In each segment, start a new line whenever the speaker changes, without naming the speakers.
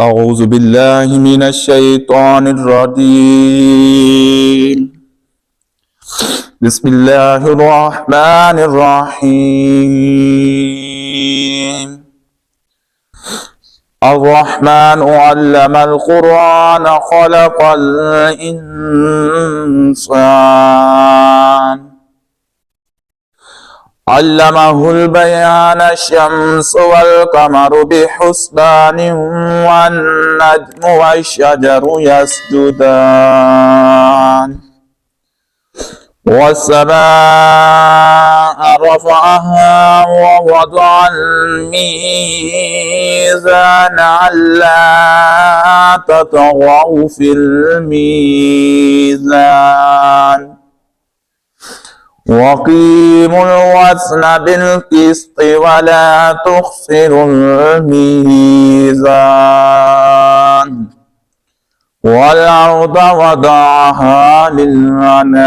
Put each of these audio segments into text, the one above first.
أعوذ بالله من الشيطان الرجيم. بسم الله الرحمن الرحيم. الرحمن علم القرآن خلق الإنسان علمه البيان الشمس والقمر بحسبان والنجم والشجر يسجدان والسماء رفعها ووضع الميزان ألا تطغوا في الميزان وأقيموا الوزن بالقسط ولا تخسروا الميزان والأرض وضعها للأنام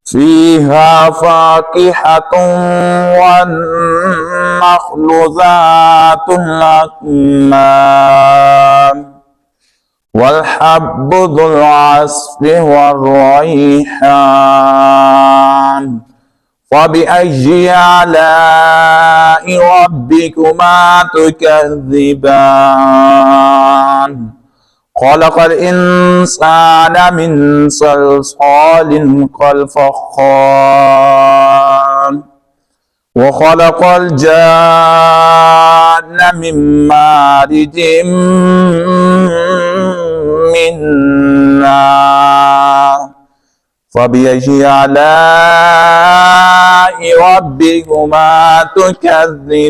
فيها فاكهة والنخل ذات الأكمام والحب ذو العصف والريحان فبأي آلاء ربكما تكذبان خلق الإنسان من صلصال كالفخار وخلق الجان من مارج من نار فبأي آلاء ربكما تكذبان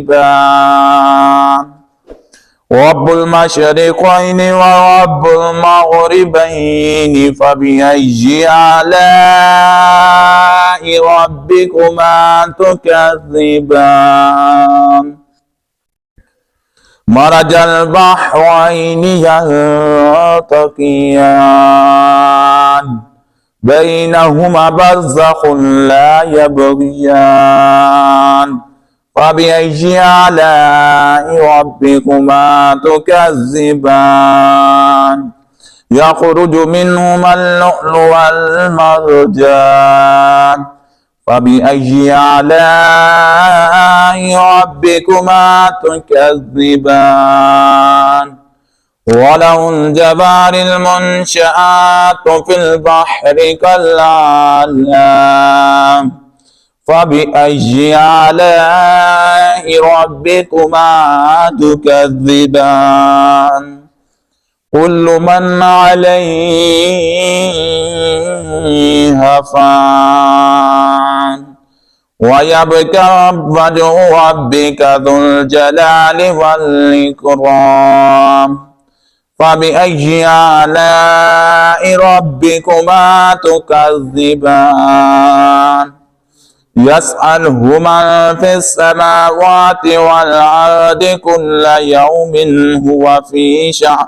رب المشرقين ورب المغربين فبأي آلاء ربكما تكذبان مرج البحرين يلتقيان بينهما برزخ لا يبغيان فبأي آلاء ربكما تكذبان يخرج منهما اللؤلؤ والمرجان فبأي آلاء ربكما تكذبان وله الجوار المنشآت في البحر كالأعلام فبأي آلاء ربكما تكذبان كل من عليها فان ويبقى وجه ربك ذو الجلال والإكرام فبأي آلاء ربكما تكذبان يسأله من في السماوات والأرض كل يوم هو في شأن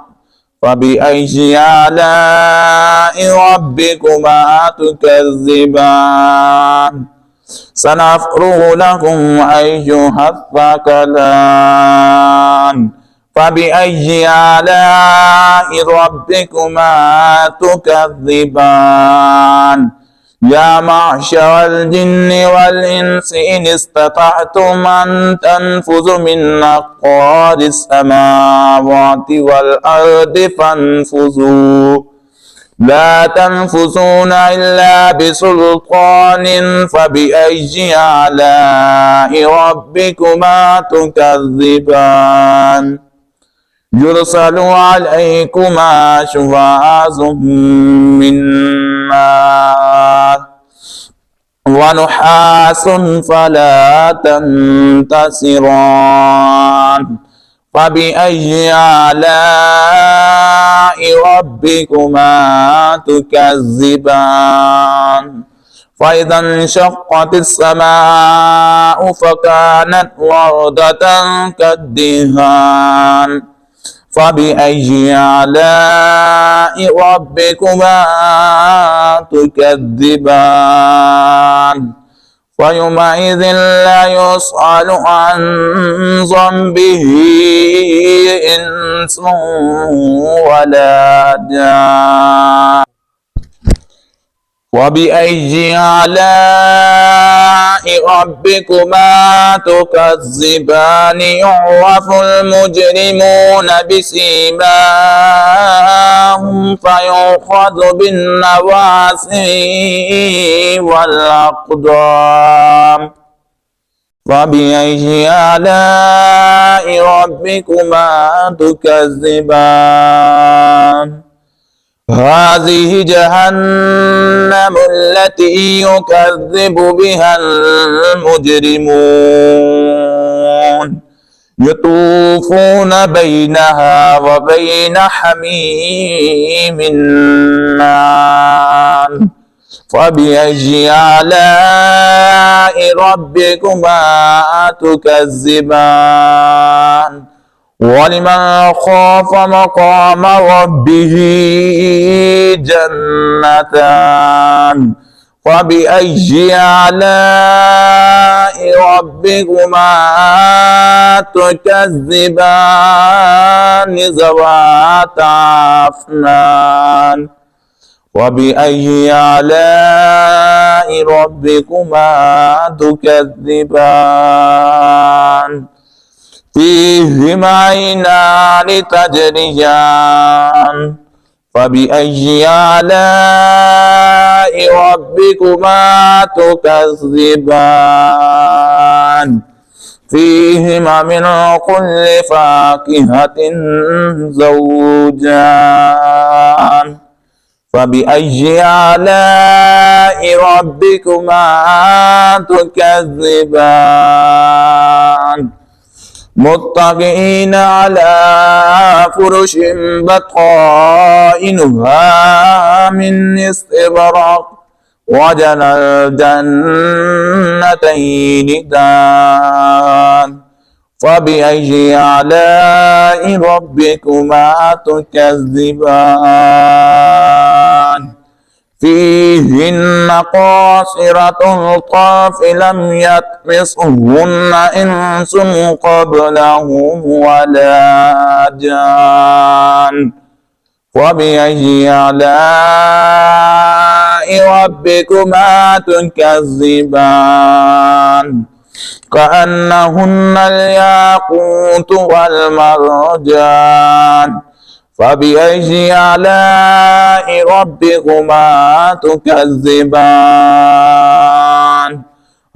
فبأي آلاء ربكما تكذبان سنفرغ لكم أيها الثقلان فبأي آلاء ربكما تكذبان يا معشر الجن والإنس إن استطعتم أن تنفذوا من أقطار السماوات والأرض فانفذوا لا تنفذون إلا بسلطان فبأي آلاء ربكما تكذبان يرسل عليكما شواظ من نار ونحاس فلا تنتصران فبأي آلاء ربكما تكذبان فإذا انشقت السماء فكانت وردة كالدهان فبأي آلاء ربكما تكذبان ويومئذ لا يسأل عن ذنبه إنس ولا جان وبأي آلاء ربكما تكذبان يعرف المجرمون بسيماهم فيؤخذ بالنواصي والأقدام فبأي آلاء ربكما تكذبان هذه جهنم التي يكذب بها المجرمون يطوفون بينها وبين حميم آن فبأي آلاء ربكما تكذبان ولمن خاف مقام ربه جنتان فبأي آلاء ربكما تكذبان ذواتا أفنان وبأي آلاء ربكما تكذبان فيهما عينان تجريان فبأي آلاء ربكما تكذبان فيهما من كل فاكهة زوجان فبأي آلاء ربكما تكذبان متكئين على فرش بطائنها من استبرق وجنى الجنتين دان فبأي آلاء ربكما تكذبان فيهن قاصرة الطرف لم يطمثهن إنس قبلهم ولا جان فبأي آلاء ربكما تكذبان كأنهن الياقوت والمرجان فبأي آلاء ربكما تكذبان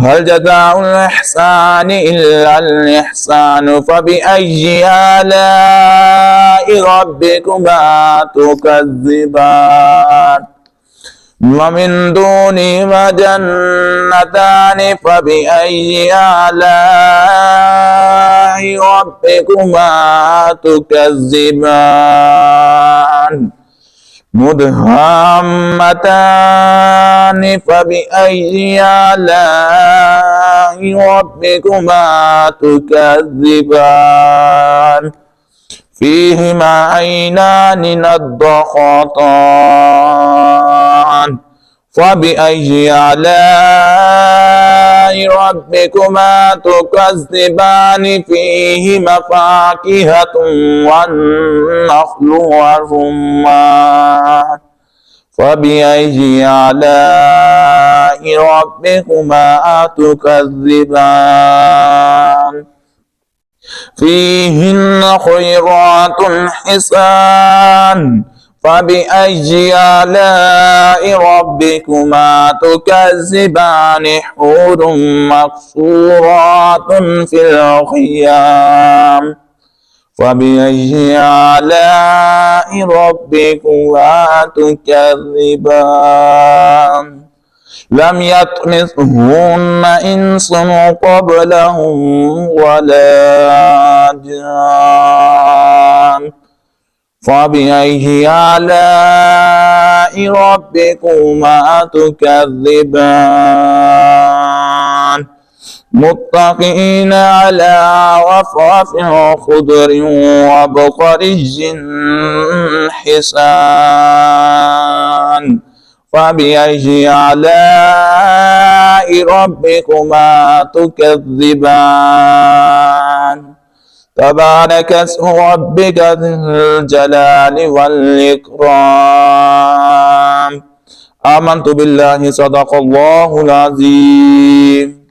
هل جزاء الإحسان إلا الإحسان فبأي آلاء ربكما تكذبان ومن دونهما جنتان فبأي آلاء ربكما تكذبان مدهامتان فبأي آلاء ربكما تكذبان فيهما عينان نضاختان فبأي آلاء ربكما تكذبان فيهما فاكهة والنخل والرمان فبأي آلاء ربكما تكذبان فيهن خيرات حسان فبأي آلاء ربكما تكذبان حور مقصورات في الخيام فبأي آلاء ربكما تكذبان لم يطمثهن إنس قبلهم ولا جان فبأي آلاء ربكما تكذبان متكئين على رفرف خضر وبقري حسان فبأي آلاء ربكما تكذبان تبارك اسم ربك ذي الجلال والإكرام آمنت بالله صدق الله العظيم